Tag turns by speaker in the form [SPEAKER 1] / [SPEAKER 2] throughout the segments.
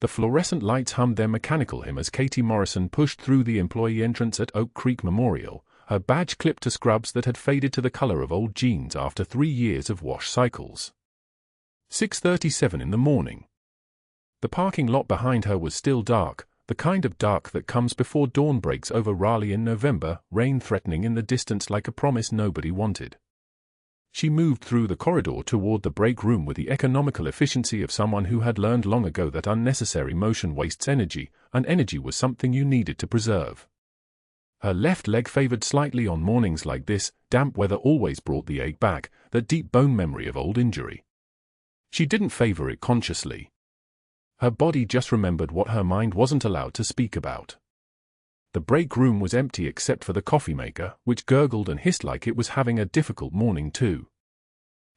[SPEAKER 1] The fluorescent lights hummed their mechanical hymn as Katie Morrison pushed through the employee entrance at Oak Creek Memorial, her badge clipped to scrubs that had faded to the color of old jeans after 3 years of wash cycles. 6:37 in the morning. The parking lot behind her was still dark, the kind of dark that comes before dawn breaks over Raleigh in November, rain threatening in the distance like a promise nobody wanted. She moved through the corridor toward the break room with the economical efficiency of someone who had learned long ago that unnecessary motion wastes energy, and energy was something you needed to preserve. Her left leg favored slightly on mornings like this. Damp weather always brought the ache back, that deep bone memory of old injury. She didn't favor it consciously. Her body just remembered what her mind wasn't allowed to speak about. The break room was empty except for the coffee maker, which gurgled and hissed like it was having a difficult morning too.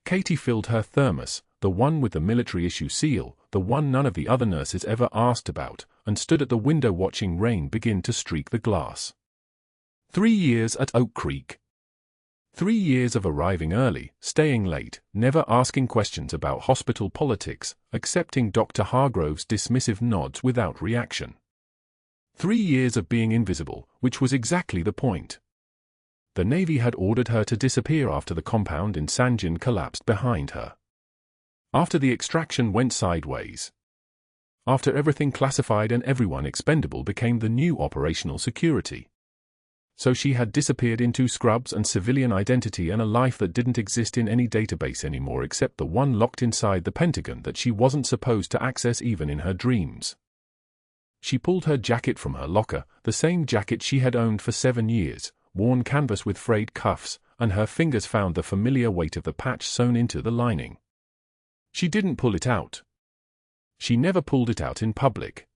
[SPEAKER 1] Katie filled her thermos, the one with the military-issue seal, the one none of the other nurses ever asked about, and stood at the window watching rain begin to streak the glass. 3 years at Oak Creek. 3 years of arriving early, staying late, never asking questions about hospital politics, accepting Dr. Hargrove's dismissive nods without reaction. 3 years of being invisible, which was exactly the point. The Navy had ordered her to disappear after the compound in Sangin collapsed behind her. After the extraction went sideways. After everything classified and everyone expendable became the new operational security. So she had disappeared into scrubs and civilian identity and a life that didn't exist in any database anymore except the one locked inside the Pentagon that she wasn't supposed to access even in her dreams. She pulled her jacket from her locker, the same jacket she had owned for 7 years, worn canvas with frayed cuffs, and her fingers found the familiar weight of the patch sewn into the lining. She didn't pull it out. She never pulled it out in public.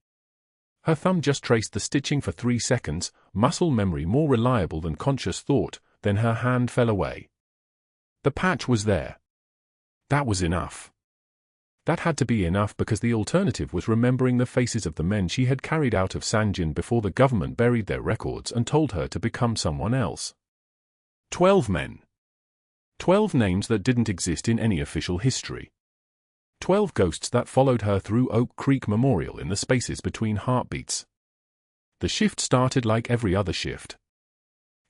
[SPEAKER 1] Her thumb just traced the stitching for 3 seconds, muscle memory more reliable than conscious thought, then her hand fell away. The patch was there. That was enough. That had to be enough because the alternative was remembering the faces of the men she had carried out of Sangin before the government buried their records and told her to become someone else. 12 men. 12 names that didn't exist in any official history. 12 ghosts that followed her through Oak Creek Memorial in the spaces between heartbeats. The shift started like every other shift.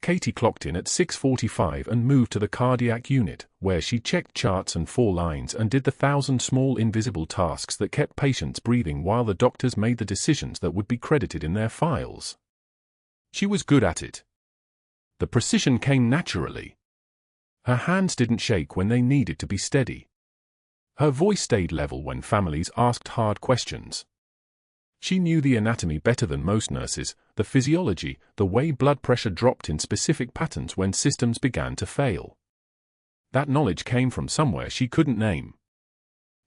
[SPEAKER 1] Katie clocked in at 6:45 and moved to the cardiac unit, where she checked charts and 4 lines and did the 1,000 small invisible tasks that kept patients breathing while the doctors made the decisions that would be credited in their files. She was good at it. The precision came naturally. Her hands didn't shake when they needed to be steady. Her voice stayed level when families asked hard questions. She knew the anatomy better than most nurses, the physiology, the way blood pressure dropped in specific patterns when systems began to fail. That knowledge came from somewhere she couldn't name.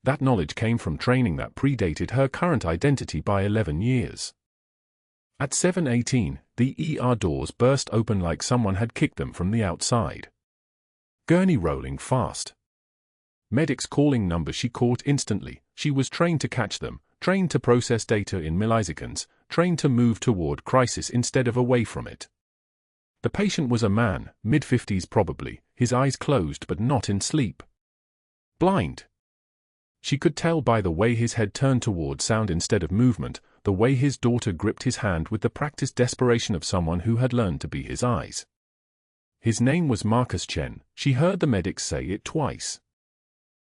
[SPEAKER 1] That knowledge came from training that predated her current identity by 11 years. At 7:18, the ER doors burst open like someone had kicked them from the outside. Gurney rolling fast. Medics calling numbers she caught instantly. She was trained to catch them, trained to process data in milliseconds, trained to move toward crisis instead of away from it. The patient was a man, mid-50s probably, his eyes closed but not in sleep. Blind. She could tell by the way his head turned toward sound instead of movement, the way his daughter gripped his hand with the practiced desperation of someone who had learned to be his eyes. His name was Marcus Chen. She heard the medics say it twice.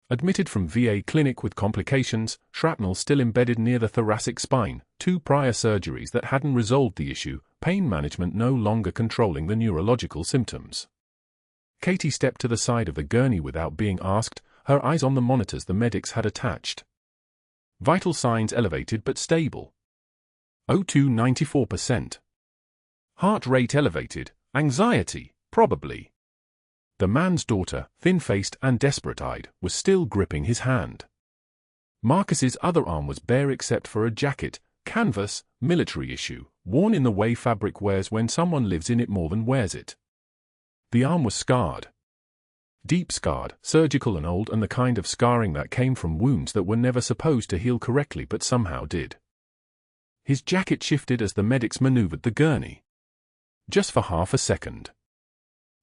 [SPEAKER 1] Admitted from VA clinic with complications, shrapnel still embedded near the thoracic spine, 2 prior surgeries that hadn't resolved the issue, pain management no longer controlling the neurological symptoms. Katie stepped to the side of the gurney without being asked, her eyes on the monitors the medics had attached. Vital signs elevated but stable. O2 94%. Heart rate elevated, anxiety, probably. The man's daughter, thin-faced and desperate-eyed, was still gripping his hand. Marcus's other arm was bare except for a jacket, canvas, military issue, worn in the way fabric wears when someone lives in it more than wears it. The arm was scarred. Deep scarred, surgical and old, and the kind of scarring that came from wounds that were never supposed to heal correctly but somehow did. His jacket shifted as the medics maneuvered the gurney. Just for half a second.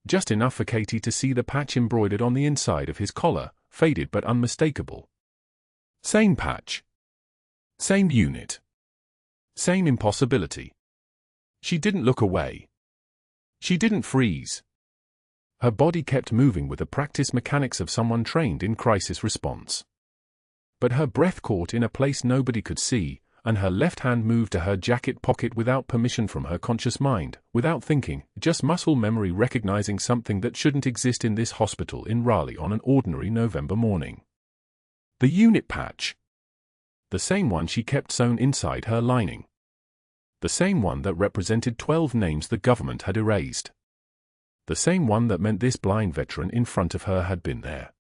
[SPEAKER 1] Just enough for Katie to see the patch embroidered on the inside of his collar, faded but unmistakable. Same patch. Same unit. Same impossibility. She didn't look away. She didn't freeze. Her body kept moving with the practiced mechanics of someone trained in crisis response. But her breath caught in a place nobody could see, and her left hand moved to her jacket pocket without permission from her conscious mind, without thinking, just muscle memory recognizing something that shouldn't exist in this hospital in Raleigh on an ordinary November morning. The unit patch. The same one she kept sewn inside her lining. The same one that represented 12 names the government had erased. The same one that meant this blind veteran in front of her had been there.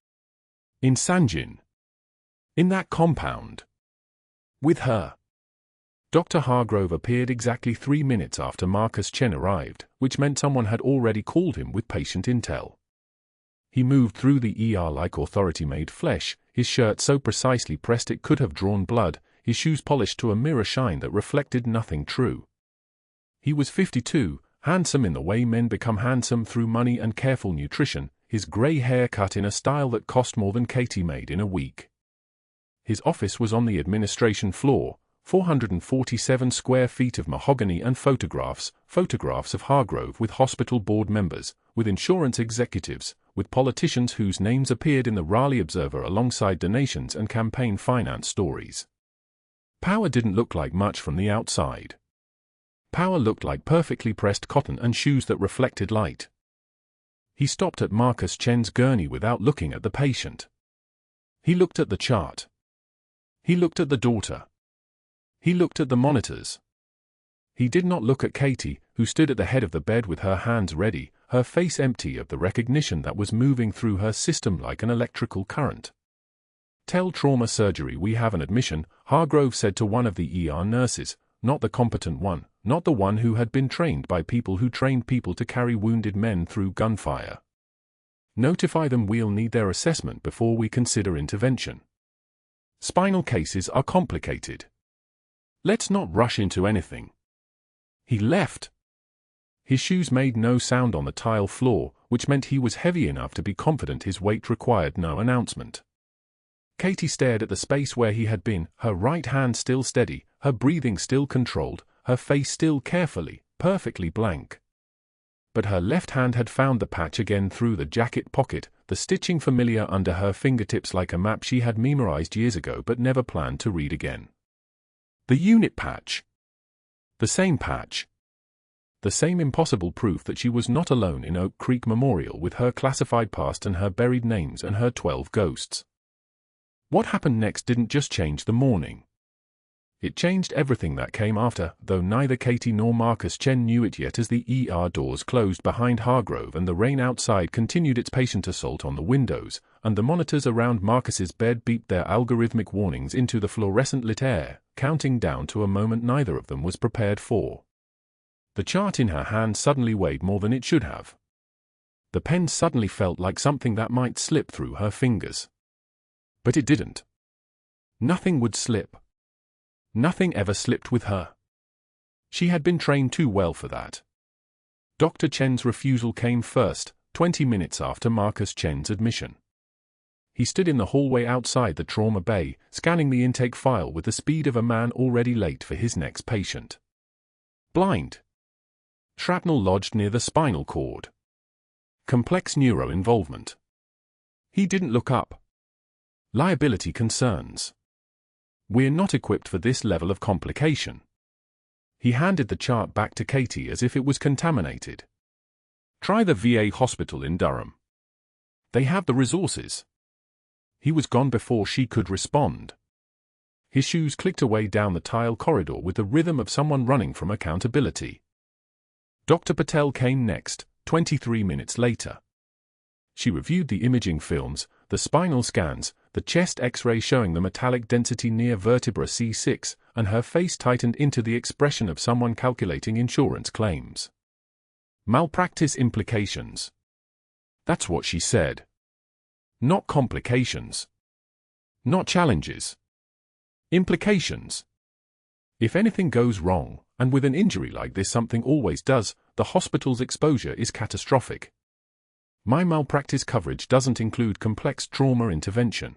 [SPEAKER 1] In Sangin. In that compound. With her. Dr. Hargrove appeared exactly 3 minutes after Marcus Chen arrived, which meant someone had already called him with patient intel. He moved through the ER like authority-made flesh, his shirt so precisely pressed it could have drawn blood, his shoes polished to a mirror shine that reflected nothing true. He was 52, handsome in the way men become handsome through money and careful nutrition, his grey hair cut in a style that cost more than Katie made in a week. His office was on the administration floor, 447 square feet of mahogany and photographs of Hargrove with hospital board members, with insurance executives, with politicians whose names appeared in the Raleigh Observer alongside donations and campaign finance stories. Power didn't look like much from the outside. Power looked like perfectly pressed cotton and shoes that reflected light. He stopped at Marcus Chen's gurney without looking at the patient. He looked at the chart. He looked at the daughter. He looked at the monitors. He did not look at Katie, who stood at the head of the bed with her hands ready, her face empty of the recognition that was moving through her system like an electrical current. "Tell trauma surgery we have an admission," Hargrove said to one of the ER nurses, not the competent one, not the one who had been trained by people who trained people to carry wounded men through gunfire. "Notify them we'll need their assessment before we consider intervention. Spinal cases are complicated. Let's not rush into anything." He left. His shoes made no sound on the tile floor, which meant he was heavy enough to be confident his weight required no announcement. Katie stared at the space where he had been, her right hand still steady, her breathing still controlled, her face still carefully, perfectly blank. But her left hand had found the patch again through the jacket pocket, the stitching familiar under her fingertips like a map she had memorized years ago but never planned to read again. The unit patch. The same patch. The same impossible proof that she was not alone in Oak Creek Memorial with her classified past and her buried names and her 12 ghosts. What happened next didn't just change the morning. It changed everything that came after, though neither Katie nor Marcus Chen knew it yet as the ER doors closed behind Hargrove and the rain outside continued its patient assault on the windows, and the monitors around Marcus's bed beeped their algorithmic warnings into the fluorescent-lit air, counting down to a moment neither of them was prepared for. The chart in her hand suddenly weighed more than it should have. The pen suddenly felt like something that might slip through her fingers. But it didn't. Nothing would slip. Nothing ever slipped with her. She had been trained too well for that. Dr. Chen's refusal came first, 20 minutes after Marcus Chen's admission. He stood in the hallway outside the trauma bay, scanning the intake file with the speed of a man already late for his next patient. Blind. Shrapnel lodged near the spinal cord. Complex neuro involvement. He didn't look up. Liability concerns. We're not equipped for this level of complication. He handed the chart back to Katie as if it was contaminated. Try the VA hospital in Durham. They have the resources. He was gone before she could respond. His shoes clicked away down the tile corridor with the rhythm of someone running from accountability. Dr. Patel came next, 23 minutes later. She reviewed the imaging films, the spinal scans, the chest X-ray showing the metallic density near vertebra C6, and her face tightened into the expression of someone calculating insurance claims. Malpractice implications. That's what she said. Not complications. Not challenges. Implications. If anything goes wrong, and with an injury like this something always does, the hospital's exposure is catastrophic. My malpractice coverage doesn't include complex trauma intervention.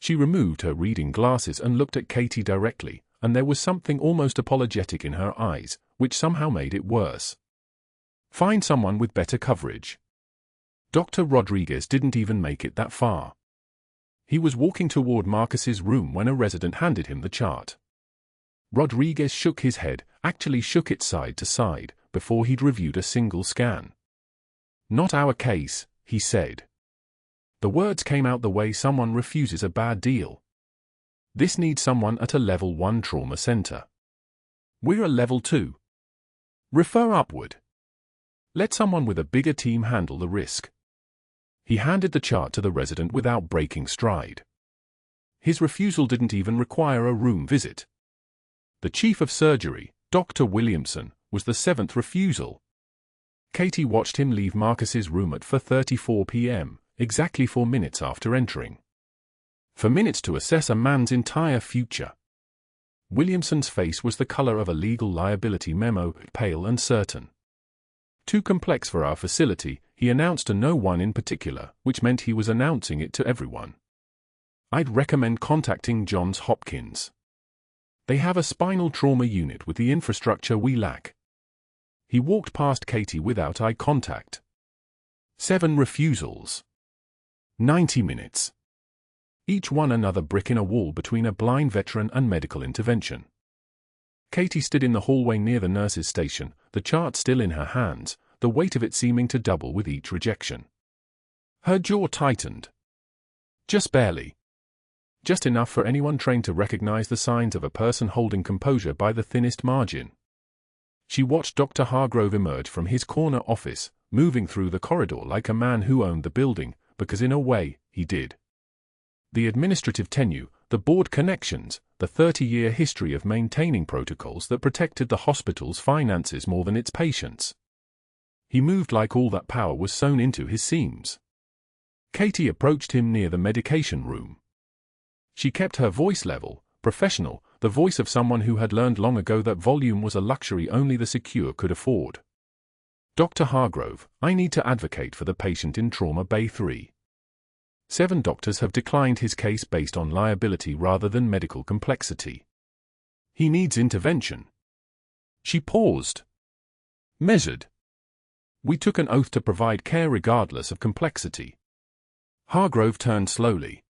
[SPEAKER 1] She removed her reading glasses and looked at Katie directly, and there was something almost apologetic in her eyes, which somehow made it worse. Find someone with better coverage. Dr. Rodriguez didn't even make it that far. He was walking toward Marcus's room when a resident handed him the chart. Rodriguez shook his head, actually shook it side to side, before he'd reviewed a single scan. Not our case, he said. The words came out the way someone refuses a bad deal. This needs someone at a level 1 trauma center. We're a level 2. Refer upward. Let someone with a bigger team handle the risk. He handed the chart to the resident without breaking stride. His refusal didn't even require a room visit. The chief of surgery, Dr. Williamson, was the 7th refusal. Katie watched him leave Marcus's room at 4:34 p.m., exactly 4 minutes after entering. 4 minutes to assess a man's entire future. Williamson's face was the color of a legal liability memo, pale and certain. Too complex for our facility, he announced to no one in particular, which meant he was announcing it to everyone. I'd recommend contacting Johns Hopkins. They have a spinal trauma unit with the infrastructure we lack. He walked past Katie without eye contact. 7 refusals. 90 minutes. Each one another brick in a wall between a blind veteran and medical intervention. Katie stood in the hallway near the nurse's station, the chart still in her hands, the weight of it seeming to double with each rejection. Her jaw tightened. Just barely. Just enough for anyone trained to recognize the signs of a person holding composure by the thinnest margin. She watched Dr. Hargrove emerge from his corner office, moving through the corridor like a man who owned the building, because in a way, he did. The administrative tenure, the board connections, the 30-year history of maintaining protocols that protected the hospital's finances more than its patients. He moved like all that power was sewn into his seams. Katie approached him near the medication room. She kept her voice level, professional, the voice of someone who had learned long ago that volume was a luxury only the secure could afford. Dr. Hargrove, I need to advocate for the patient in Trauma Bay 3. 7 doctors have declined his case based on liability rather than medical complexity. He needs intervention. She paused. Measured. We took an oath to provide care regardless of complexity. Hargrove turned slowly.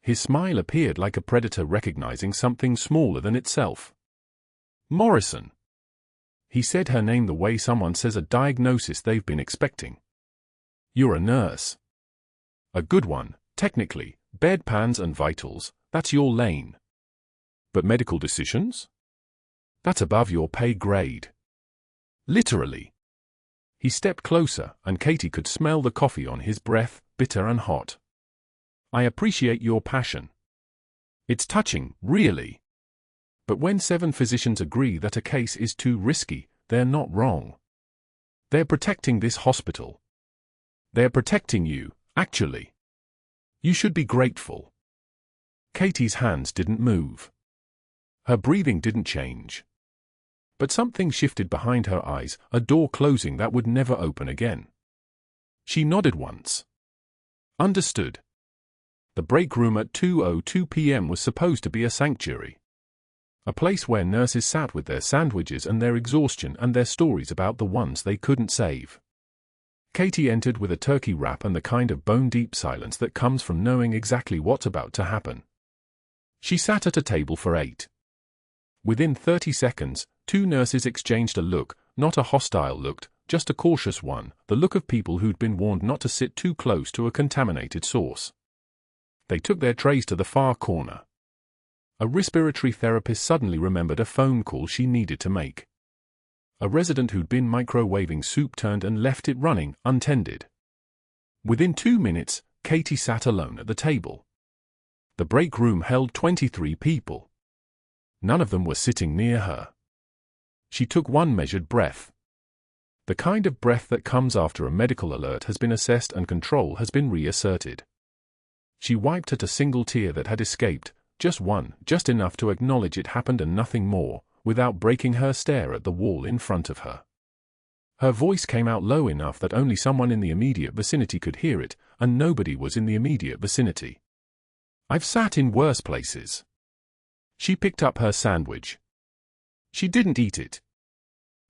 [SPEAKER 1] His smile appeared like a predator recognizing something smaller than itself. Morrison. He said her name the way someone says a diagnosis they've been expecting. You're a nurse. A good one, technically, bedpans and vitals, that's your lane. But medical decisions? That's above your pay grade. Literally. He stepped closer, and Katie could smell the coffee on his breath, bitter and hot. I appreciate your passion. It's touching, really. But when 7 physicians agree that a case is too risky, they're not wrong. They're protecting this hospital. They're protecting you, actually. You should be grateful. Katie's hands didn't move. Her breathing didn't change. But something shifted behind her eyes, a door closing that would never open again. She nodded once. Understood. The break room at 2:02 p.m. was supposed to be a sanctuary. A place where nurses sat with their sandwiches and their exhaustion and their stories about the ones they couldn't save. Katie entered with a turkey wrap and the kind of bone-deep silence that comes from knowing exactly what's about to happen. She sat at a table for 8. Within 30 seconds, 2 nurses exchanged a look, not a hostile look, just a cautious one, the look of people who'd been warned not to sit too close to a contaminated source. They took their trays to the far corner. A respiratory therapist suddenly remembered a phone call she needed to make. A resident who'd been microwaving soup turned and left it running, untended. Within 2 minutes, Katie sat alone at the table. The break room held 23 people. None of them were sitting near her. She took one measured breath. The kind of breath that comes after a medical alert has been assessed and control has been reasserted. She wiped at a single tear that had escaped, just one, just enough to acknowledge it happened and nothing more, without breaking her stare at the wall in front of her. Her voice came out low enough that only someone in the immediate vicinity could hear it, and nobody was in the immediate vicinity. I've sat in worse places. She picked up her sandwich. She didn't eat it.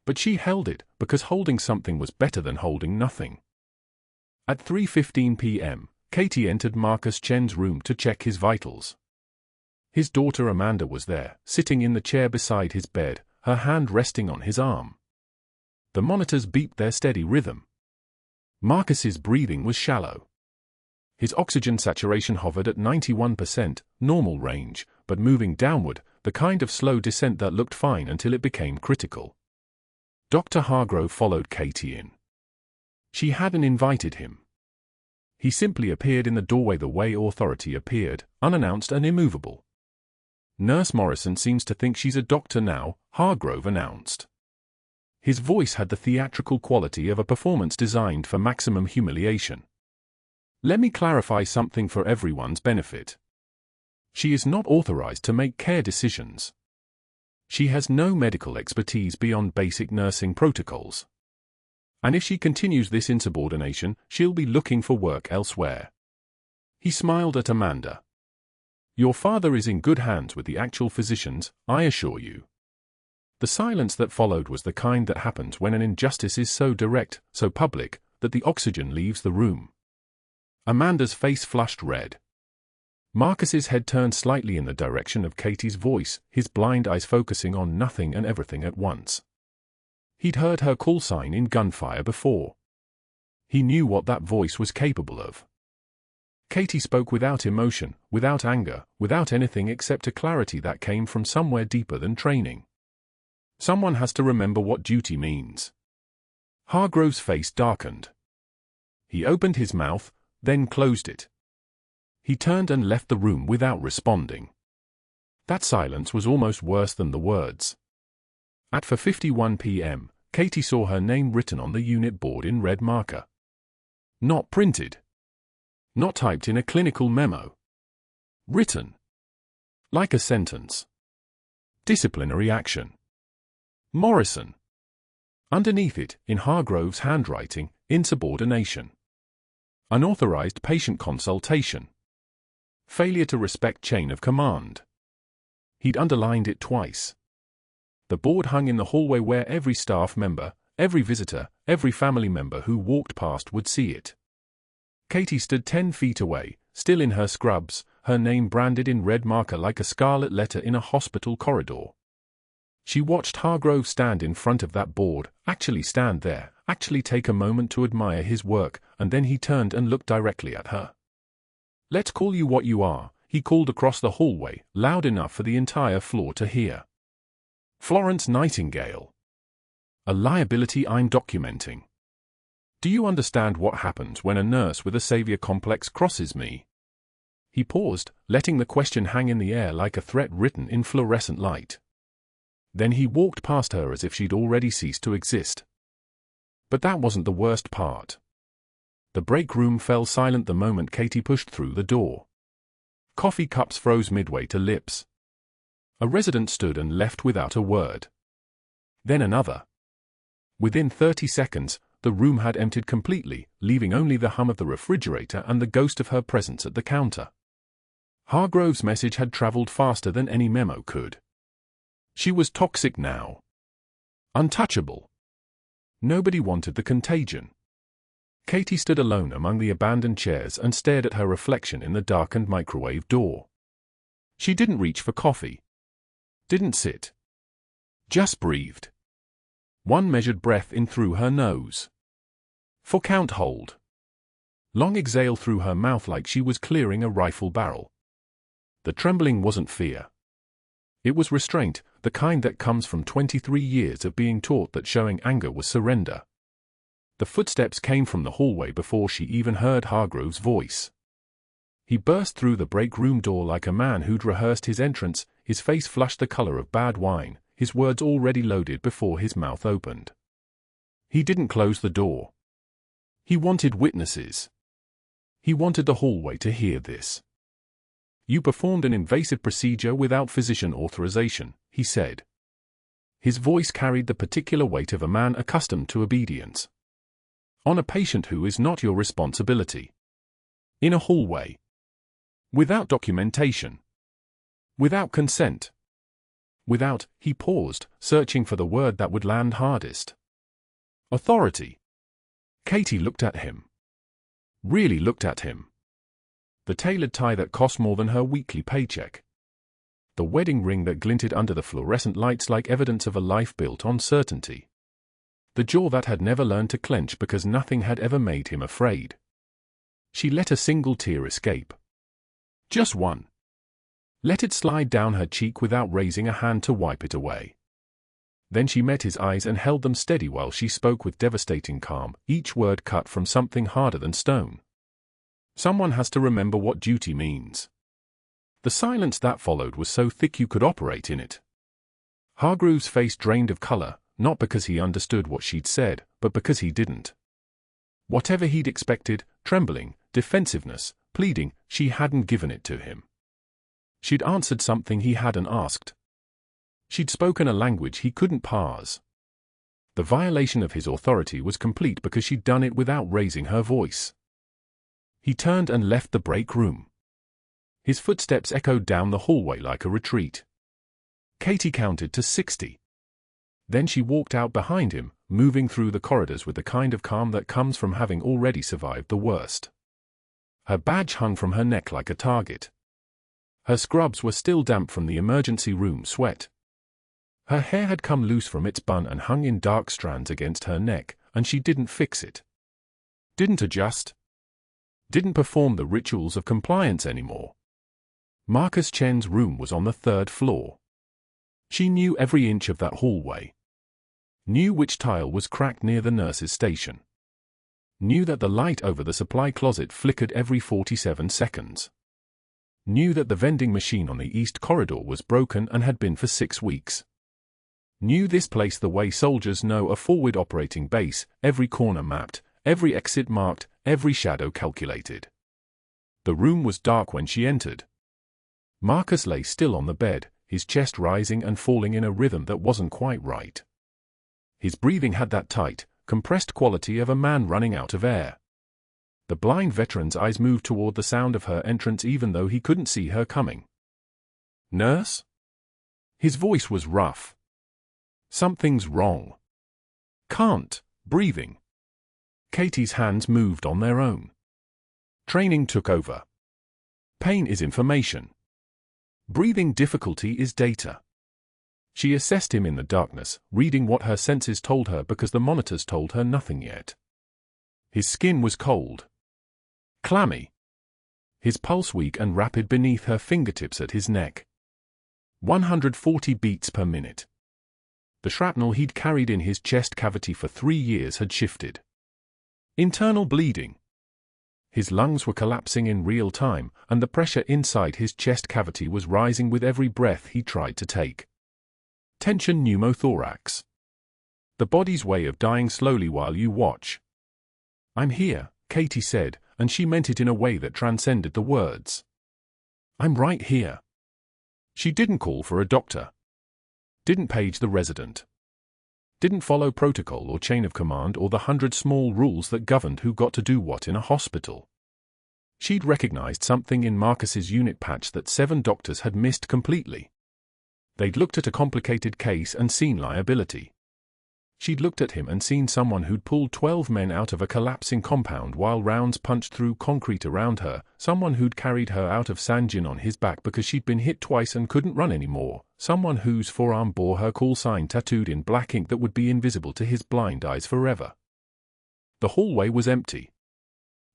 [SPEAKER 1] But she held it, because holding something was better than holding nothing. At 3:15 p.m., Katie entered Marcus Chen's room to check his vitals. His daughter Amanda was there, sitting in the chair beside his bed, her hand resting on his arm. The monitors beeped their steady rhythm. Marcus's breathing was shallow. His oxygen saturation hovered at 91%, normal range, but moving downward, the kind of slow descent that looked fine until it became critical. Dr. Hargrove followed Katie in. She hadn't invited him. He simply appeared in the doorway the way authority appeared, unannounced and immovable. Nurse Morrison seems to think she's a doctor now, Hargrove announced. His voice had the theatrical quality of a performance designed for maximum humiliation. Let me clarify something for everyone's benefit. She is not authorized to make care decisions. She has no medical expertise beyond basic nursing protocols. And if she continues this insubordination, she'll be looking for work elsewhere. He smiled at Amanda. Your father is in good hands with the actual physicians, I assure you. The silence that followed was the kind that happens when an injustice is so direct, so public, that the oxygen leaves the room. Amanda's face flushed red. Marcus's head turned slightly in the direction of Katie's voice, his blind eyes focusing on nothing and everything at once. He'd heard her call sign in gunfire before. He knew what that voice was capable of. Katie spoke without emotion, without anger, without anything except a clarity that came from somewhere deeper than training. Someone has to remember what duty means. Hargrove's face darkened. He opened his mouth, then closed it. He turned and left the room without responding. That silence was almost worse than the words. At 4:51 p.m., Katie saw her name written on the unit board in red marker. Not printed. Not typed in a clinical memo. Written. Like a sentence. Disciplinary action. Morrison. Underneath it, in Hargrove's handwriting, insubordination. Unauthorized patient consultation. Failure to respect chain of command. He'd underlined it twice. The board hung in the hallway where every staff member, every visitor, every family member who walked past would see it. Katie stood 10 feet away, still in her scrubs, her name branded in red marker like a scarlet letter in a hospital corridor. She watched Hargrove stand in front of that board, actually stand there, actually take a moment to admire his work, and then he turned and looked directly at her. Let's call you what you are, he called across the hallway, loud enough for the entire floor to hear. Florence Nightingale. A liability I'm documenting. Do you understand what happens when a nurse with a savior complex crosses me? He paused, letting the question hang in the air like a threat written in fluorescent light. Then he walked past her as if she'd already ceased to exist. But that wasn't the worst part. The break room fell silent the moment Katie pushed through the door. Coffee cups froze midway to lips. A resident stood and left without a word. Then another. Within 30 seconds, the room had emptied completely, leaving only the hum of the refrigerator and the ghost of her presence at the counter. Hargrove's message had traveled faster than any memo could. She was toxic now. Untouchable. Nobody wanted the contagion. Katie stood alone among the abandoned chairs and stared at her reflection in the darkened microwave door. She didn't reach for coffee. Didn't sit. Just breathed. One measured breath in through her nose. 4 count hold. Long exhale through her mouth like she was clearing a rifle barrel. The trembling wasn't fear. It was restraint, the kind that comes from 23 years of being taught that showing anger was surrender. The footsteps came from the hallway before she even heard Hargrove's voice. He burst through the break room door like a man who'd rehearsed his entrance, his face flushed the color of bad wine, his words already loaded before his mouth opened. He didn't close the door. He wanted witnesses. He wanted the hallway to hear this. You performed an invasive procedure without physician authorization, he said. His voice carried the particular weight of a man accustomed to obedience. On a patient who is not your responsibility. In a hallway. Without documentation. Without consent. Without, he paused, searching for the word that would land hardest. Authority. Katie looked at him. Really looked at him. The tailored tie that cost more than her weekly paycheck. The wedding ring that glinted under the fluorescent lights like evidence of a life built on certainty. The jaw that had never learned to clench because nothing had ever made him afraid. She let a single tear escape. Just one. Let it slide down her cheek without raising a hand to wipe it away. Then she met his eyes and held them steady while she spoke with devastating calm, each word cut from something harder than stone. Someone has to remember what duty means. The silence that followed was so thick you could operate in it. Hargrove's face drained of color, not because he understood what she'd said, but because he didn't. Whatever he'd expected, trembling, defensiveness, pleading, she hadn't given it to him. She'd answered something he hadn't asked. She'd spoken a language he couldn't parse. The violation of his authority was complete because she'd done it without raising her voice. He turned and left the break room. His footsteps echoed down the hallway like a retreat. Katie counted to 60. Then she walked out behind him, moving through the corridors with the kind of calm that comes from having already survived the worst. Her badge hung from her neck like a target. Her scrubs were still damp from the emergency room sweat. Her hair had come loose from its bun and hung in dark strands against her neck, and she didn't fix it. Didn't adjust. Didn't perform the rituals of compliance anymore. Marcus Chen's room was on the 3rd floor. She knew every inch of that hallway. Knew which tile was cracked near the nurse's station. Knew that the light over the supply closet flickered every 47 seconds. Knew that the vending machine on the east corridor was broken and had been for 6 weeks. Knew this place the way soldiers know a forward operating base, every corner mapped, every exit marked, every shadow calculated. The room was dark when she entered. Marcus lay still on the bed, his chest rising and falling in a rhythm that wasn't quite right. His breathing had that tight, compressed quality of a man running out of air. The blind veteran's eyes moved toward the sound of her entrance even though he couldn't see her coming. "Nurse?" His voice was rough. "Something's wrong." "Can't." Breathing. Katie's hands moved on their own. Training took over. Pain is information. Breathing difficulty is data. She assessed him in the darkness, reading what her senses told her because the monitors told her nothing yet. His skin was cold. Clammy. His pulse weak and rapid beneath her fingertips at his neck. 140 beats per minute. The shrapnel he'd carried in his chest cavity for 3 years had shifted. Internal bleeding. His lungs were collapsing in real time, and the pressure inside his chest cavity was rising with every breath he tried to take. Tension pneumothorax. The body's way of dying slowly while you watch. "I'm here," Katie said, and she meant it in a way that transcended the words. "I'm right here." She didn't call for a doctor. Didn't page the resident. Didn't follow protocol or chain of command or the 100 small rules that governed who got to do what in a hospital. She'd recognized something in Marcus's unit patch that 7 doctors had missed completely. They'd looked at a complicated case and seen liability. She'd looked at him and seen someone who'd pulled 12 men out of a collapsing compound while rounds punched through concrete around her, someone who'd carried her out of Sangin on his back because she'd been hit twice and couldn't run anymore, someone whose forearm bore her call sign tattooed in black ink that would be invisible to his blind eyes forever. The hallway was empty.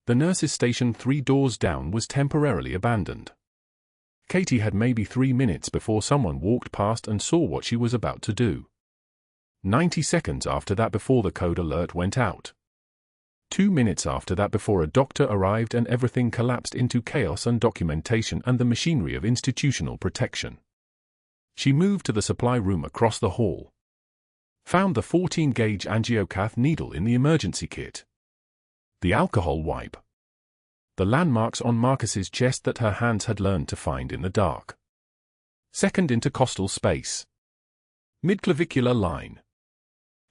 [SPEAKER 1] The nurse's station 3 doors down was temporarily abandoned. Katie had maybe 3 minutes before someone walked past and saw what she was about to do. 90 seconds after that before the code alert went out. 2 minutes after that before a doctor arrived and everything collapsed into chaos and documentation and the machinery of institutional protection. She moved to the supply room across the hall. Found the 14-gauge angiocath needle in the emergency kit. The alcohol wipe. The landmarks on Marcus's chest that her hands had learned to find in the dark. Second intercostal space. Midclavicular line.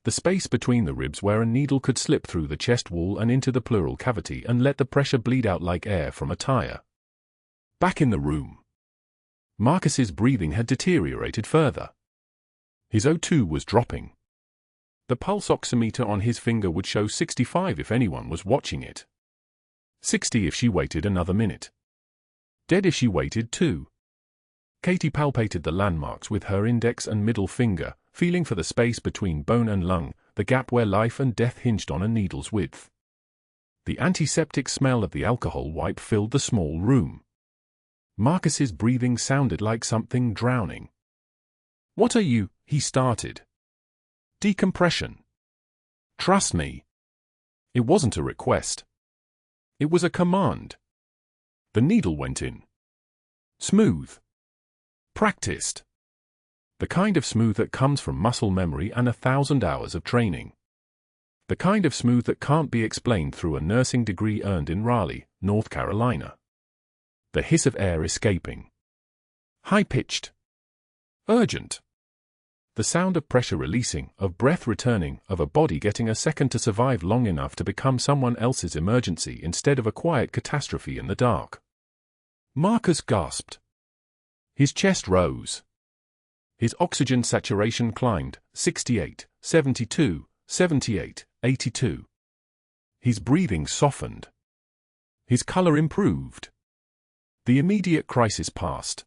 [SPEAKER 1] The space between the ribs where a needle could slip through the chest wall and into the pleural cavity and let the pressure bleed out like air from a tire. Back in the room. Marcus's breathing had deteriorated further. His O2 was dropping. The pulse oximeter on his finger would show 65 if anyone was watching it. 60 if she waited another minute. Dead if she waited too. Katie palpated the landmarks with her index and middle finger, feeling for the space between bone and lung, the gap where life and death hinged on a needle's width. The antiseptic smell of the alcohol wipe filled the small room. Marcus's breathing sounded like something drowning. "What are you?" he started. "Decompression. Trust me." It wasn't a request. It was a command. The needle went in. Smooth. Practiced. The kind of smooth that comes from muscle memory and 1,000 hours of training. The kind of smooth that can't be explained through a nursing degree earned in Raleigh, North Carolina. The hiss of air escaping. High-pitched. Urgent. The sound of pressure releasing, of breath returning, of a body getting a second to survive long enough to become someone else's emergency instead of a quiet catastrophe in the dark. Marcus gasped. His chest rose. His oxygen saturation climbed, 68, 72, 78, 82. His breathing softened. His color improved. The immediate crisis passed.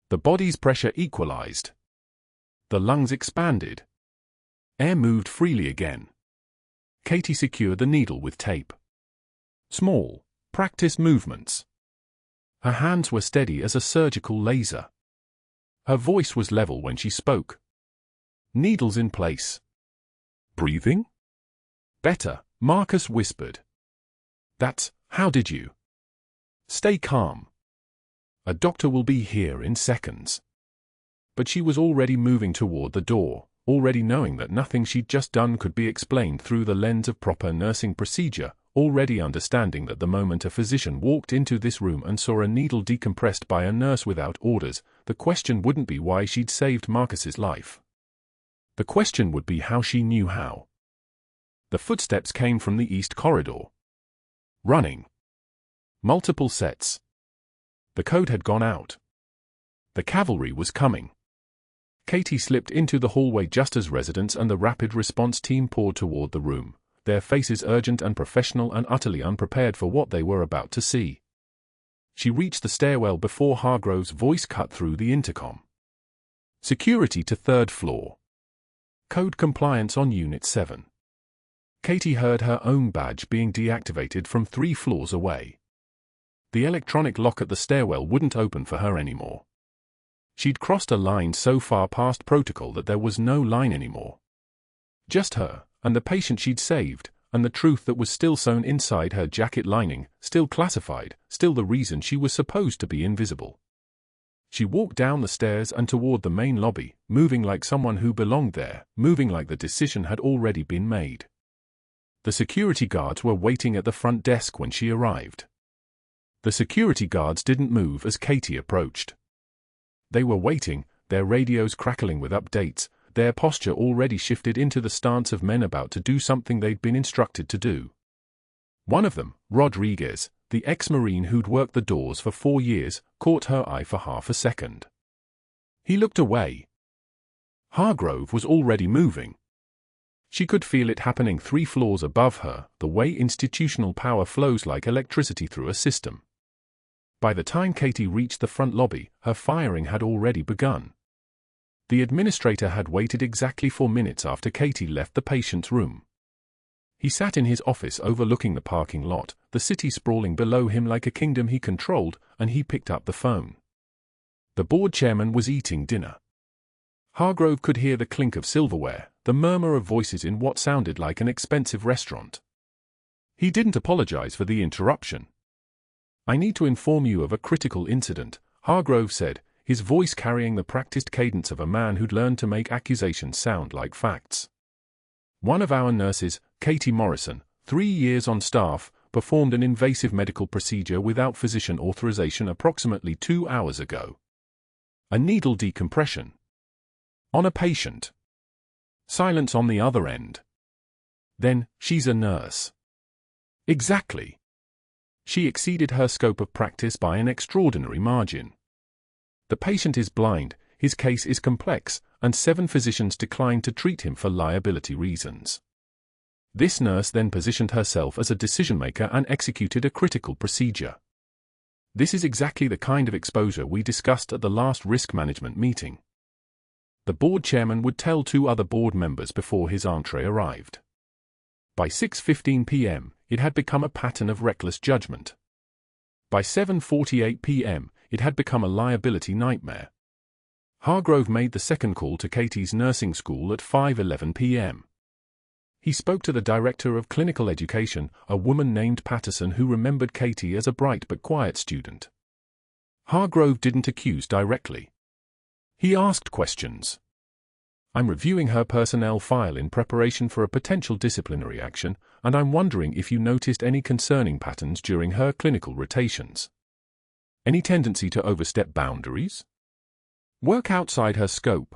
[SPEAKER 1] The body's pressure equalized. The lungs expanded. Air moved freely again. Katie secured the needle with tape. Small, practiced movements. Her hands were steady as a surgical laser. Her voice was level when she spoke. Needles in place. Breathing? Better, Marcus whispered. How did you? Stay calm. A doctor will be here in seconds. But she was already moving toward the door, already knowing that nothing she'd just done could be explained through the lens of proper nursing procedure, already understanding that the moment a physician walked into this room and saw a needle decompressed by a nurse without orders, the question wouldn't be why she'd saved Marcus's life. The question would be how she knew how. The footsteps came from the east corridor. Running. Multiple sets. The code had gone out. The cavalry was coming. Katie slipped into the hallway just as residents and the rapid response team poured toward the room, their faces urgent and professional and utterly unprepared for what they were about to see. She reached the stairwell before Hargrove's voice cut through the intercom. Security to 3rd floor. Code compliance on Unit 7. Katie heard her own badge being deactivated from 3 floors away. The electronic lock at the stairwell wouldn't open for her anymore. She'd crossed a line so far past protocol that there was no line anymore. Just her, and the patient she'd saved, and the truth that was still sewn inside her jacket lining, still classified, still the reason she was supposed to be invisible. She walked down the stairs and toward the main lobby, moving like someone who belonged there, moving like the decision had already been made. The security guards were waiting at the front desk when she arrived. The security guards didn't move as Katie approached. They were waiting, their radios crackling with updates, their posture already shifted into the stance of men about to do something they'd been instructed to do. One of them, Rodriguez, the ex-Marine who'd worked the doors for 4 years, caught her eye for half a second. He looked away. Hargrove was already moving. She could feel it happening 3 floors above her, the way institutional power flows like electricity through a system. By the time Katie reached the front lobby, her firing had already begun. The administrator had waited exactly 4 minutes after Katie left the patient's room. He sat in his office overlooking the parking lot, the city sprawling below him like a kingdom he controlled, and he picked up the phone. The board chairman was eating dinner. Hargrove could hear the clink of silverware, the murmur of voices in what sounded like an expensive restaurant. He didn't apologize for the interruption. "I need to inform you of a critical incident," Hargrove said, his voice carrying the practiced cadence of a man who'd learned to make accusations sound like facts. "One of our nurses, Katie Morrison, 3 years on staff, performed an invasive medical procedure without physician authorization approximately 2 hours ago. A needle decompression. On a patient." Silence on the other end. "Then, she's a nurse." "Exactly." She exceeded her scope of practice by an extraordinary margin. The patient is blind, his case is complex, and 7 physicians declined to treat him for liability reasons. This nurse then positioned herself as a decision-maker and executed a critical procedure. This is exactly the kind of exposure we discussed at the last risk management meeting. The board chairman would tell 2 other board members before his entree arrived. By 6:15 p.m., it had become a pattern of reckless judgment. By 7:48 p.m., it had become a liability nightmare. Hargrove made the second call to Katie's nursing school at 5:11 p.m. He spoke to the director of clinical education, a woman named Patterson who remembered Katie as a bright but quiet student. Hargrove didn't accuse directly. He asked questions. "I'm reviewing her personnel file in preparation for a potential disciplinary action, and I'm wondering if you noticed any concerning patterns during her clinical rotations. Any tendency to overstep boundaries? Work outside her scope?"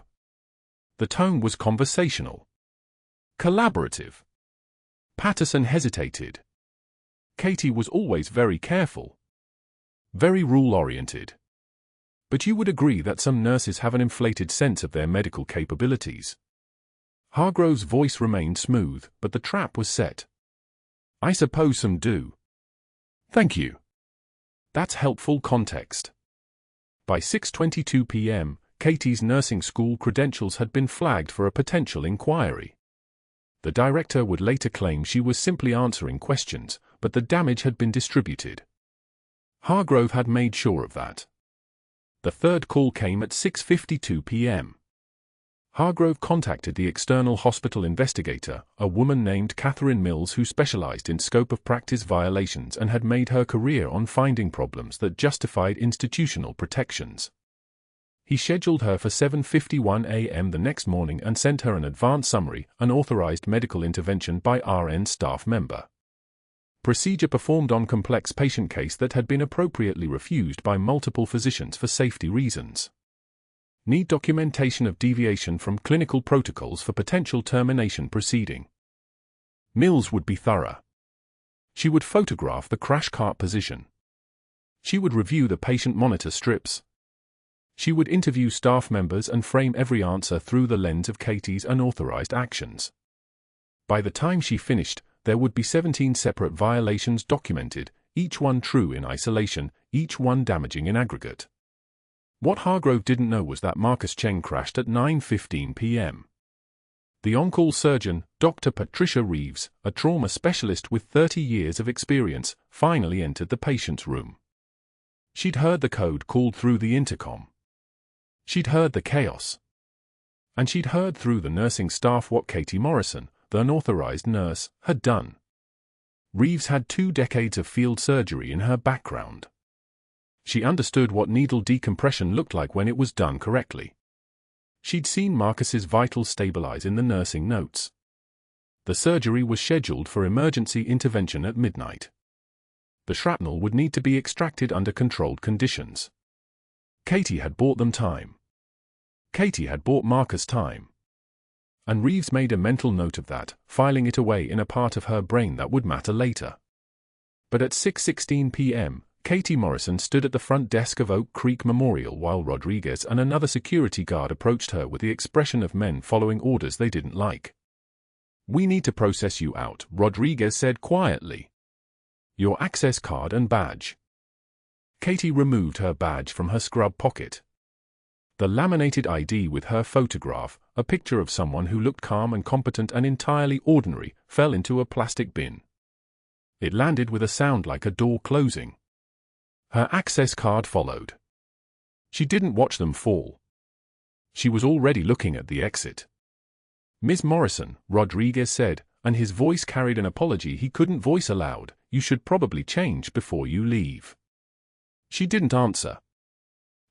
[SPEAKER 1] The tone was conversational. Collaborative. Patterson hesitated. Katie was always very careful. Very rule-oriented. But you would agree that some nurses have an inflated sense of their medical capabilities. Hargrove's voice remained smooth, but the trap was set. "I suppose some do." "Thank you. That's helpful context." By 6:22 p.m., Katie's nursing school credentials had been flagged for a potential inquiry. The director would later claim she was simply answering questions, but the damage had been distributed. Hargrove had made sure of that. The third call came at 6:52 p.m. Hargrove contacted the external hospital investigator, a woman named Catherine Mills who specialized in scope of practice violations and had made her career on finding problems that justified institutional protections. He scheduled her for 7:51 a.m. the next morning and sent her an advance summary, unauthorized medical intervention by RN staff member. Procedure performed on complex patient case that had been appropriately refused by multiple physicians for safety reasons. Need documentation of deviation from clinical protocols for potential termination proceeding. Mills would be thorough. She would photograph the crash cart position. She would review the patient monitor strips. She would interview staff members and frame every answer through the lens of Katie's unauthorized actions. By the time she finished, there would be 17 separate violations documented, each one true in isolation, each one damaging in aggregate. What Hargrove didn't know was that Marcus Cheng crashed at 9:15 p.m. The on-call surgeon, Dr. Patricia Reeves, a trauma specialist with 30 years of experience, finally entered the patient's room. She'd heard the code called through the intercom. She'd heard the chaos. And she'd heard through the nursing staff what Katie Morrison, the unauthorized nurse, had done. Reeves had 2 decades of field surgery in her background. She understood what needle decompression looked like when it was done correctly. She'd seen Marcus's vitals stabilize in the nursing notes. The surgery was scheduled for emergency intervention at midnight. The shrapnel would need to be extracted under controlled conditions. Katie had bought them time. Katie had bought Marcus time. And Reeves made a mental note of that, filing it away in a part of her brain that would matter later. But at 6:16 p.m., Katie Morrison stood at the front desk of Oak Creek Memorial while Rodriguez and another security guard approached her with the expression of men following orders they didn't like. "We need to process you out," Rodriguez said quietly. "Your access card and badge." Katie removed her badge from her scrub pocket. The laminated ID with her photograph, a picture of someone who looked calm and competent and entirely ordinary, fell into a plastic bin. It landed with a sound like a door closing. Her access card followed. She didn't watch them fall. She was already looking at the exit. "Ms. Morrison," Rodriguez said, and his voice carried an apology he couldn't voice aloud, "you should probably change before you leave." She didn't answer.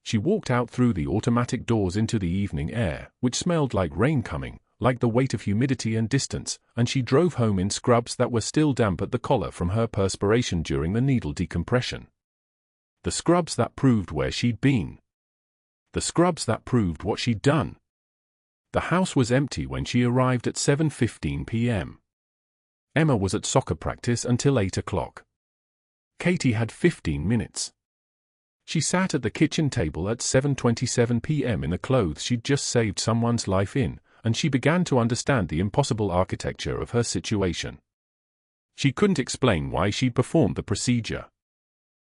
[SPEAKER 1] She walked out through the automatic doors into the evening air, which smelled like rain coming, like the weight of humidity and distance, and she drove home in scrubs that were still damp at the collar from her perspiration during the needle decompression. The scrubs that proved where she'd been. The scrubs that proved what she'd done. The house was empty when she arrived at 7:15 p.m. Emma was at soccer practice until 8 o'clock. Katie had 15 minutes. She sat at the kitchen table at 7:27 p.m. in the clothes she'd just saved someone's life in, and she began to understand the impossible architecture of her situation. She couldn't explain why she'd performed the procedure.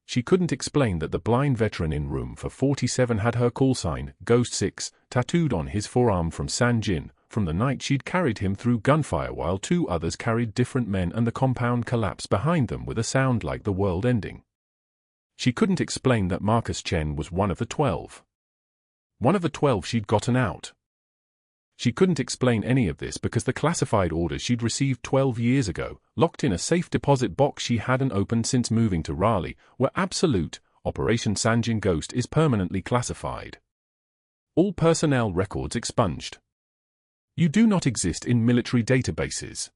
[SPEAKER 1] She couldn't explain that the blind veteran in room 447 had her call sign, Ghost 6, tattooed on his forearm from Sangin, from the night she'd carried him through gunfire while two others carried different men and the compound collapsed behind them with a sound like the world ending. She couldn't explain that Marcus Chen was one of the 12. One of the 12 she'd gotten out. She couldn't explain any of this because the classified orders she'd received 12 years ago, locked in a safe deposit box she hadn't opened since moving to Raleigh, were absolute. Operation Sangin Ghost is permanently classified. All personnel records expunged. You do not exist in military databases.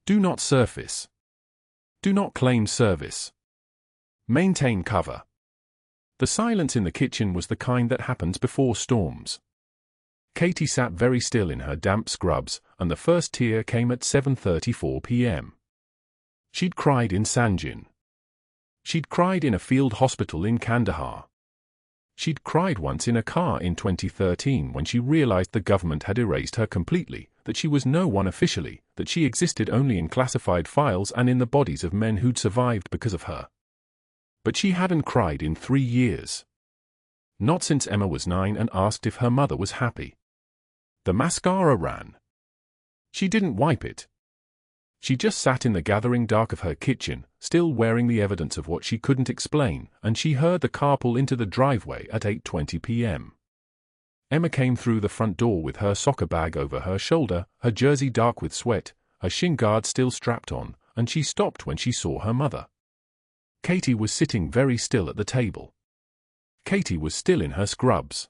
[SPEAKER 1] Do not surface. Do not claim service. Maintain cover. The silence in the kitchen was the kind that happens before storms. Katie sat very still in her damp scrubs, and the first tear came at 7:34 p.m. She'd cried in Sangin. She'd cried in a field hospital in Kandahar. She'd cried once in a car in 2013 when she realized the government had erased her completely, that she was no one officially, that she existed only in classified files and in the bodies of men who'd survived because of her. But she hadn't cried in 3 years. Not since Emma was 9 and asked if her mother was happy. The mascara ran. She didn't wipe it. She just sat in the gathering dark of her kitchen, still wearing the evidence of what she couldn't explain, and she heard the car pull into the driveway at 8:20 p.m. Emma came through the front door with her soccer bag over her shoulder, her jersey dark with sweat, her shin guard still strapped on, and she stopped when she saw her mother. Katie was sitting very still at the table. Katie was still in her scrubs.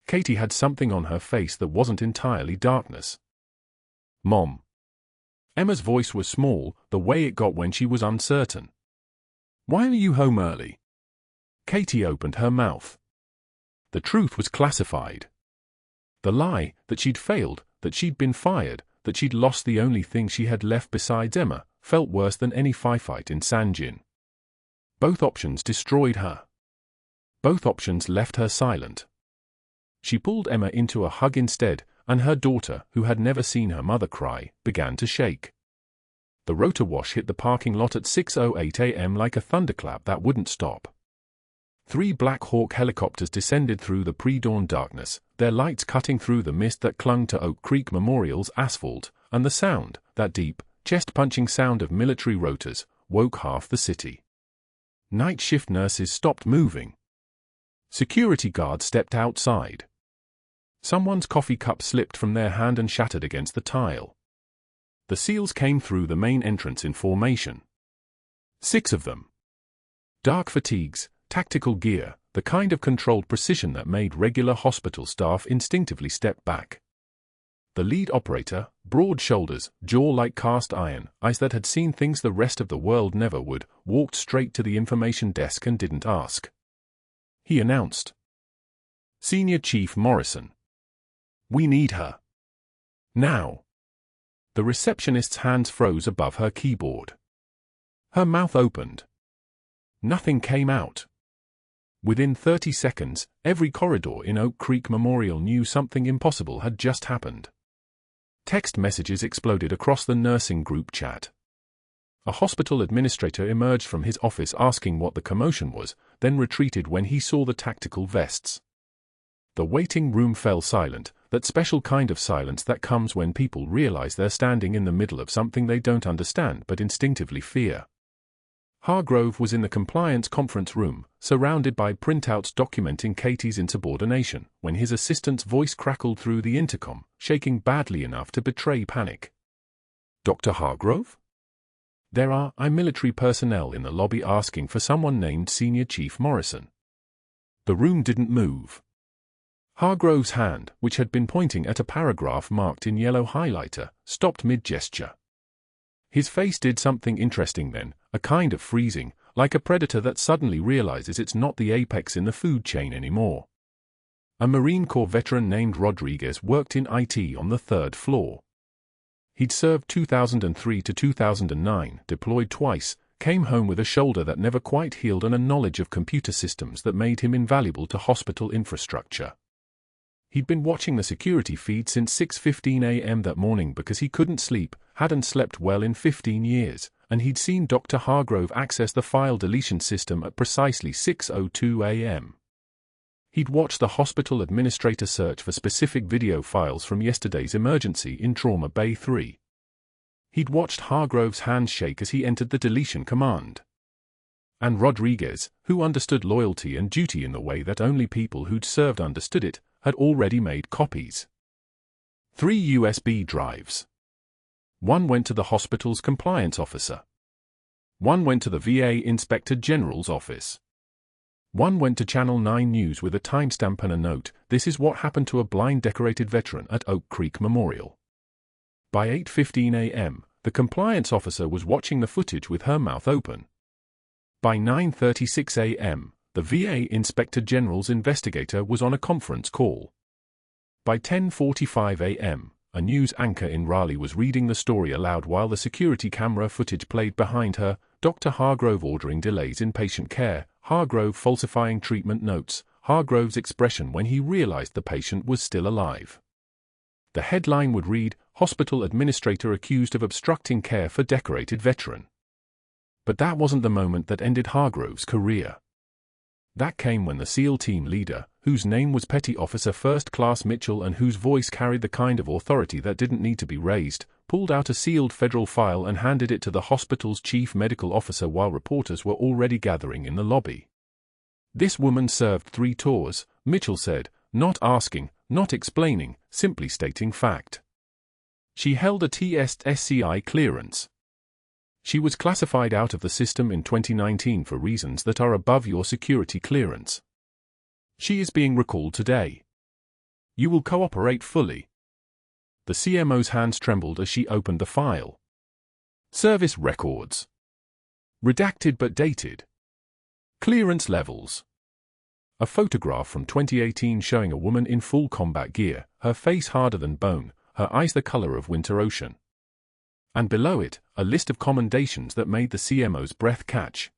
[SPEAKER 1] Katie had something on her face that wasn't entirely darkness. Mom. Emma's voice was small, the way it got when she was uncertain. Why are you home early? Katie opened her mouth. The truth was classified. The lie, that she'd failed, that she'd been fired, that she'd lost the only thing she had left besides Emma, felt worse than any firefight in Sangin. Both options destroyed her. Both options left her silent. She pulled Emma into a hug instead, and her daughter, who had never seen her mother cry, began to shake. The rotor wash hit the parking lot at 6:08 a.m. like a thunderclap that wouldn't stop. 3 Black Hawk helicopters descended through the pre-dawn darkness, their lights cutting through the mist that clung to Oak Creek Memorial's asphalt, and the sound, that deep, chest-punching sound of military rotors, woke half the city. Night shift nurses stopped moving. Security guards stepped outside. Someone's coffee cup slipped from their hand and shattered against the tile. The SEALs came through the main entrance in formation. 6 of them. Dark fatigues, tactical gear, the kind of controlled precision that made regular hospital staff instinctively step back. The lead operator, broad shoulders, jaw like cast iron, eyes that had seen things the rest of the world never would, walked straight to the information desk and didn't ask. He announced. Senior Chief Morrison. We need her. Now. The receptionist's hands froze above her keyboard. Her mouth opened. Nothing came out. Within 30 seconds, every corridor in Oak Creek Memorial knew something impossible had just happened. Text messages exploded across the nursing group chat. A hospital administrator emerged from his office asking what the commotion was, then retreated when he saw the tactical vests. The waiting room fell silent, that special kind of silence that comes when people realize they're standing in the middle of something they don't understand but instinctively fear. Hargrove was in the compliance conference room, surrounded by printouts documenting Katie's insubordination, when his assistant's voice crackled through the intercom, shaking badly enough to betray panic. Dr. Hargrove? There are military personnel in the lobby asking for someone named Senior Chief Morrison. The room didn't move. Hargrove's hand, which had been pointing at a paragraph marked in yellow highlighter, stopped mid-gesture. His face did something interesting then, a kind of freezing, like a predator that suddenly realizes it's not the apex in the food chain anymore. A Marine Corps veteran named Rodriguez worked in IT on the 3rd floor. He'd served 2003 to 2009, deployed twice, came home with a shoulder that never quite healed and a knowledge of computer systems that made him invaluable to hospital infrastructure. He'd been watching the security feed since 6:15 a.m. that morning because he couldn't sleep, hadn't slept well in 15 years, and he'd seen Dr. Hargrove access the file deletion system at precisely 6:02 a.m. He'd watched the hospital administrator search for specific video files from yesterday's emergency in Trauma Bay 3. He'd watched Hargrove's hands shake as he entered the deletion command. And Rodriguez, who understood loyalty and duty in the way that only people who'd served understood it, had already made copies. 3 USB drives. One went to the hospital's compliance officer. One went to the VA Inspector General's office. One went to Channel 9 News with a timestamp and a note, "This is what happened to a blind decorated veteran at Oak Creek Memorial." By 8:15 a.m., the compliance officer was watching the footage with her mouth open. By 9:36 a.m., the VA Inspector General's investigator was on a conference call. By 10:45 a.m., a news anchor in Raleigh was reading the story aloud while the security camera footage played behind her, Dr. Hargrove ordering delays in patient care, Hargrove falsifying treatment notes, Hargrove's expression when he realized the patient was still alive. The headline would read, "Hospital Administrator Accused of Obstructing Care for Decorated Veteran." But that wasn't the moment that ended Hargrove's career. That came when the SEAL team leader, whose name was Petty Officer First Class Mitchell and whose voice carried the kind of authority that didn't need to be raised, pulled out a sealed federal file and handed it to the hospital's chief medical officer while reporters were already gathering in the lobby. "This woman served 3 tours," Mitchell said, not asking, not explaining, simply stating fact. She held a TSSCI clearance. She was classified out of the system in 2019 for reasons that are above your security clearance. She is being recalled today. You will cooperate fully. The CMO's hands trembled as she opened the file. Service records. Redacted but dated. Clearance levels. A photograph from 2018 showing a woman in full combat gear, her face harder than bone, her eyes the color of winter ocean. And below it, a list of commendations that made the CMO's breath catch.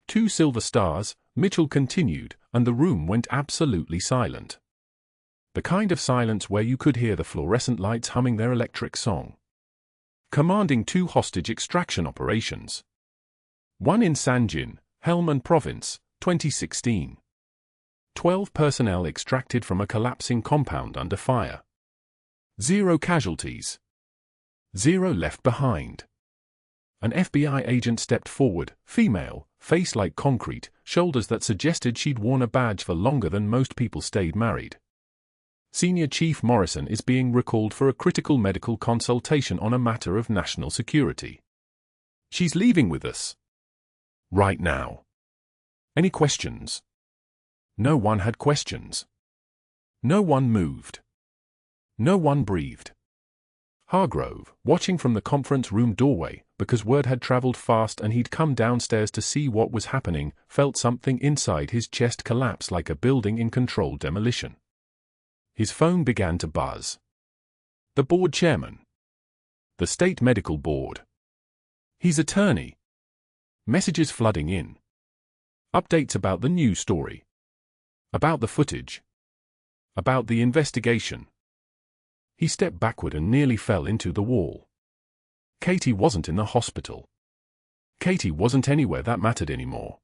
[SPEAKER 1] 2 silver stars, Mitchell continued, and the room went absolutely silent. The kind of silence where you could hear the fluorescent lights humming their electric song. Commanding 2 hostage extraction operations. One in Sangin, Helmand Province, 2016. 12 personnel extracted from a collapsing compound under fire. 0 casualties. 0 left behind. An FBI agent stepped forward, female, face like concrete, shoulders that suggested she'd worn a badge for longer than most people stayed married. Senior Chief Morrison is being recalled for a critical medical consultation on a matter of national security. She's leaving with us. Right now. Any questions? No one had questions. No one moved. No one breathed. Hargrove, watching from the conference room doorway, because word had traveled fast and he'd come downstairs to see what was happening, felt something inside his chest collapse like a building in controlled demolition. His phone began to buzz. The board chairman. The state medical board. His attorney. Messages flooding in. Updates about the news story. About the footage. About the investigation. He stepped backward and nearly fell into the wall. Katie wasn't in the hospital. Katie wasn't anywhere that mattered anymore.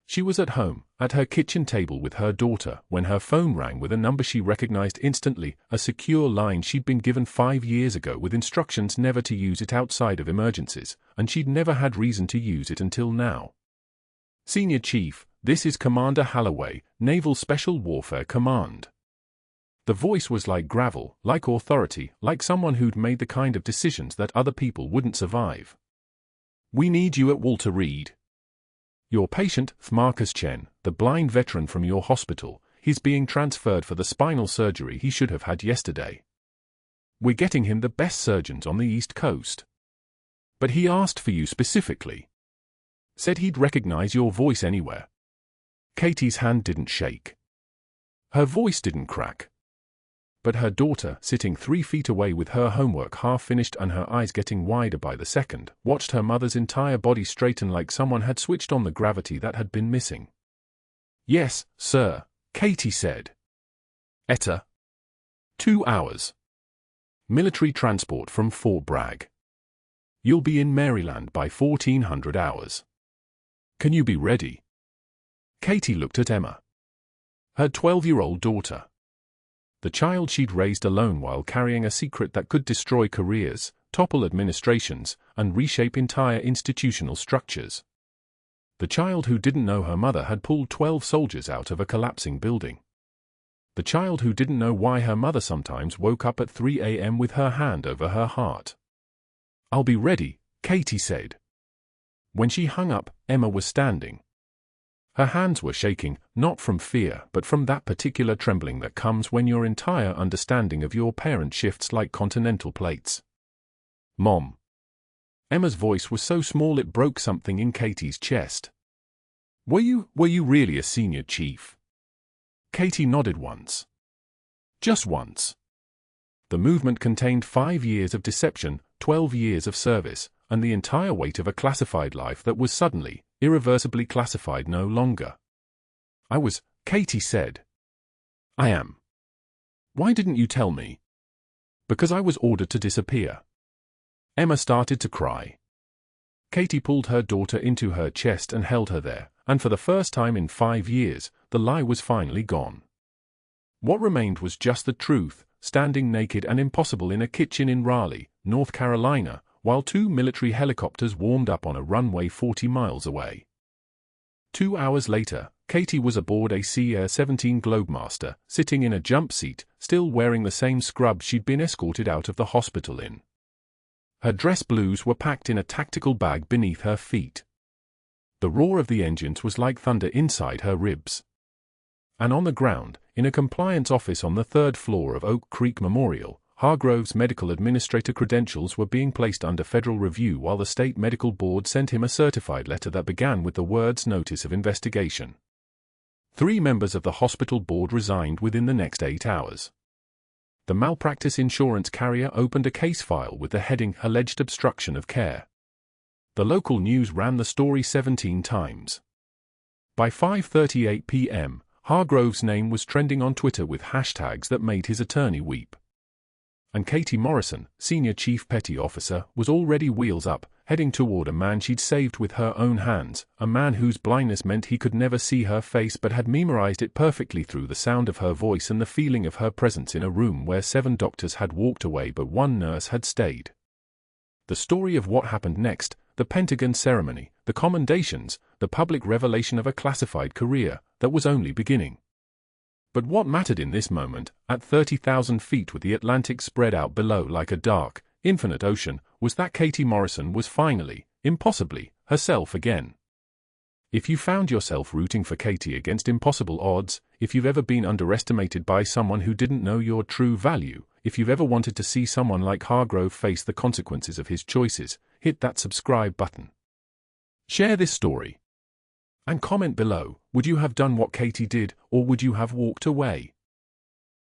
[SPEAKER 1] She was at home, at her kitchen table with her daughter, when her phone rang with a number she recognized instantly, a secure line she'd been given 5 years ago with instructions never to use it outside of emergencies, and she'd never had reason to use it until now. Senior Chief, this is Commander Holloway, Naval Special Warfare Command. The voice was like gravel, like authority, like someone who'd made the kind of decisions that other people wouldn't survive. We need you at Walter Reed. Your patient, Marcus Chen, the blind veteran from your hospital, he's being transferred for the spinal surgery he should have had yesterday. We're getting him the best surgeons on the East Coast. But he asked for you specifically. Said he'd recognize your voice anywhere. Katie's hand didn't shake. Her voice didn't crack. but her daughter, sitting 3 feet away with her homework half finished and her eyes getting wider by the second, watched her mother's entire body straighten like someone had switched on the gravity that had been missing. "Yes, sir," Katie said. "Etta. 2 hours. Military transport from Fort Bragg. You'll be in Maryland by 1400 hours. Can you be ready?" Katie looked at Emma, her 12-year-old daughter. The child she'd raised alone while carrying a secret that could destroy careers, topple administrations, and reshape entire institutional structures. The child who didn't know her mother had pulled 12 soldiers out of a collapsing building. The child who didn't know why her mother sometimes woke up at 3 a.m. with her hand over her heart. "I'll be ready," Katie said. When she hung up, Emma was standing. Her hands were shaking, not from fear but from that particular trembling that comes when your entire understanding of your parent shifts like continental plates. "Mom." Emma's voice was so small it broke something in Katie's chest. Were you really a senior chief?" Katie nodded once. Just once. The movement contained 5 years of deception, 12 years of service, and the entire weight of a classified life that was suddenly, irreversibly classified no longer. "I was," Katie said. "I am." "Why didn't you tell me?" "Because I was ordered to disappear." Emma started to cry. Katie pulled her daughter into her chest and held her there, and for the first time in 5 years, the lie was finally gone. What remained was just the truth, standing naked and impossible in a kitchen in Raleigh, North Carolina, while 2 military helicopters warmed up on a runway 40 miles away. 2 hours later, Katie was aboard a Sea Air 17 Globemaster, sitting in a jump seat, still wearing the same scrub she'd been escorted out of the hospital in. Her dress blues were packed in a tactical bag beneath her feet. The roar of the engines was like thunder inside her ribs. And on the ground, in a compliance office on the 3rd floor of Oak Creek Memorial, Hargrove's medical administrator credentials were being placed under federal review while the state medical board sent him a certified letter that began with the words "Notice of Investigation." 3 members of the hospital board resigned within the next 8 hours. The malpractice insurance carrier opened a case file with the heading "Alleged Obstruction of Care." The local news ran the story 17 times. By 5:38 p.m., Hargrove's name was trending on Twitter with hashtags that made his attorney weep. And Katie Morrison, senior chief petty officer, was already wheels up, heading toward a man she'd saved with her own hands, a man whose blindness meant he could never see her face but had memorized it perfectly through the sound of her voice and the feeling of her presence in a room where 7 doctors had walked away but 1 nurse had stayed. The story of what happened next, the Pentagon ceremony, the commendations, the public revelation of a classified career, that was only beginning. But what mattered in this moment, at 30,000 feet with the Atlantic spread out below like a dark, infinite ocean, was that Katie Morrison was finally, impossibly, herself again. If you found yourself rooting for Katie against impossible odds, if you've ever been underestimated by someone who didn't know your true value, if you've ever wanted to see someone like Hargrove face the consequences of his choices, hit that subscribe button. Share this story. And comment below, would you have done what Katie did, or would you have walked away?